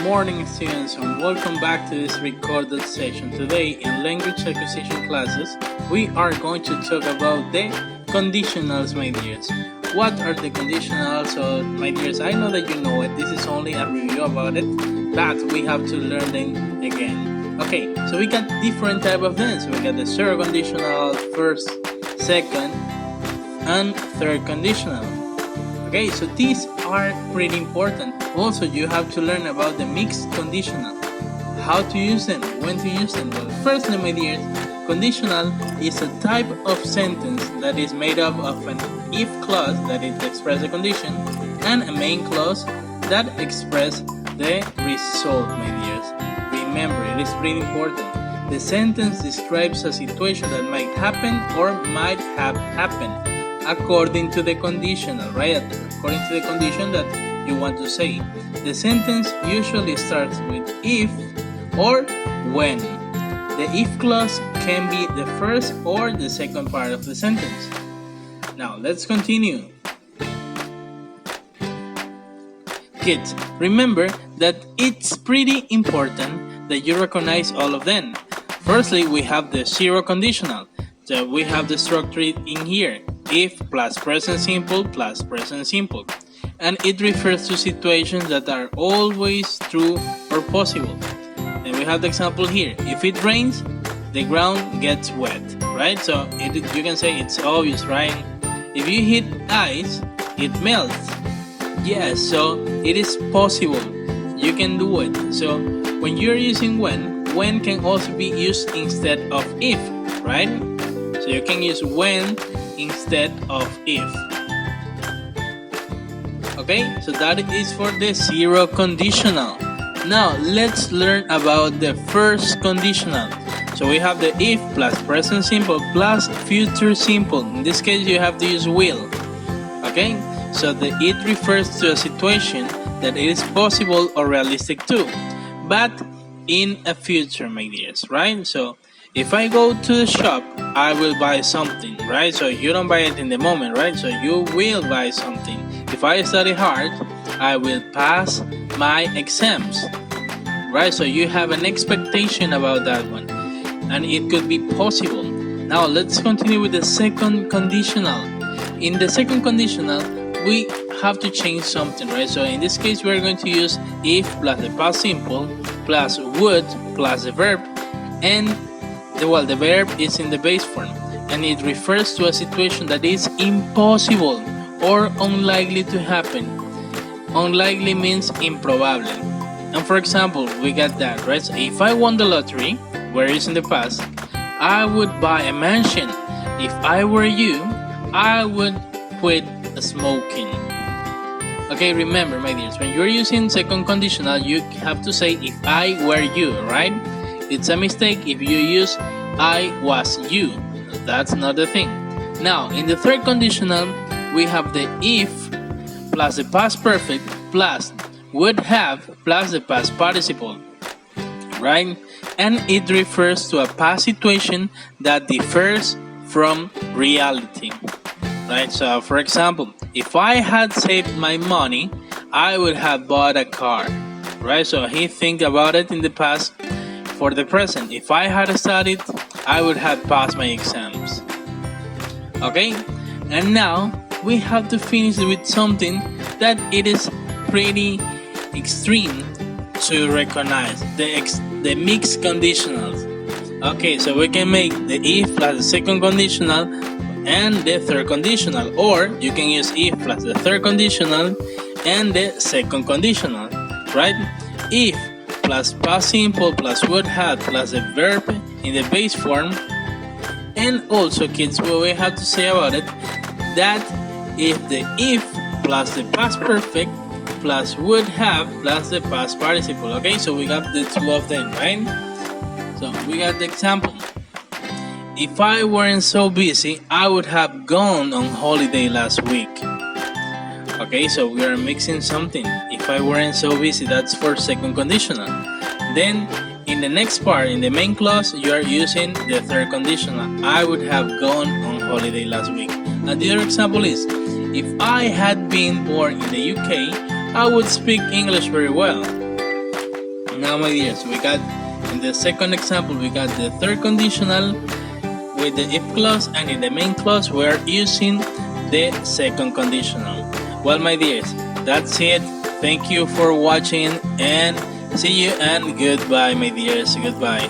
morning, students, and welcome back to this recorded session. Today, in language acquisition classes, we are going to talk about the conditionals, my dears. What are the conditionals? So, my dears, I know that you know it. This is only a review about it, but we have to learn them again. Okay, so we got different type of them. So we got the zero conditional, first, second, and third conditional. Okay, so these are pretty important. Also, you have to learn about the mixed conditional, how to use them, when to use them. Well, firstly, my dears, conditional is a type of sentence that is made up of an if clause that it expresses a condition and a main clause that expresses the result, my dears. Remember, it is pretty important. The sentence describes a situation that might happen or might have happened according to the conditional, right? According to the condition that you want to say. The sentence usually starts with if or when. The if clause can be the first or the second part of the sentence. Now, let's continue. Kids, remember that it's pretty important that you recognize all of them. Firstly, we have the zero conditional. So we have the structure in here. If plus present simple plus present simple. And it refers to situations that are always true or possible. And we have the example here. If it rains, the ground gets wet, right? So you can say it's obvious, right? If you hit ice, it melts. Yes, so it is possible. You can do it. So when you're using when can also be used instead of if, right? So you can use when instead of if. Okay, so that is for the zero conditional. Now let's learn about the first conditional. So we have the if plus present simple plus future simple. In this case you have to use will. Okay, so it refers to a situation that it is possible or realistic too, but in a future, my dears, right? So if I go to the shop, I will buy something, right? So you don't buy it in the moment, right? So you will buy something. If I study hard, I will pass my exams, right? So you have an expectation about that one, and it could be possible. Now let's continue with the second conditional. In the second conditional, we have to change something, right? So in this case, we're going to use if plus the past simple plus would plus the verb, and the verb is in the base form, and it refers to a situation that is impossible or unlikely to happen. Unlikely means improbable. And for example, we got that, right? So if I won the lottery, where is in the past, I would buy a mansion. If I were you, I would quit smoking. Okay, remember, my dears, when you're using second conditional, you have to say if I were you, right? It's a mistake if you use I was you. That's not the thing. Now, in the third conditional, we have the if plus the past perfect plus would have plus the past participle, right? And it refers to a past situation that differs from reality, right? So, for example, if I had saved my money, I would have bought a car, right? So he think about it in the past. For the present, if I had studied, I would have passed my exams. Okay? And now, we have to finish with something that it is pretty extreme to recognize, the mixed conditionals. Okay, so we can make the if plus the second conditional and the third conditional, or you can use if plus the third conditional and the second conditional, right? If plus past simple plus would have plus the verb in the base form. And also, kids, what we have to say about it, that if the if plus the past perfect plus would have plus the past participle. Okay, so we got the two of them, right? So we got the example. If I weren't so busy, I would have gone on holiday last week. Okay, so we are mixing something. If I weren't so busy, that's for second conditional. Then in the next part, in the main clause, you are using the third conditional. I would have gone on holiday last week. And the other example is, if I had been born in the UK, I would speak English very well. Now, my dears, we got in the second example, we got the third conditional with the if clause, and in the main clause, we are using the second conditional. Well, my dears, that's it. Thank you for watching, and see you and goodbye, my dears. Goodbye.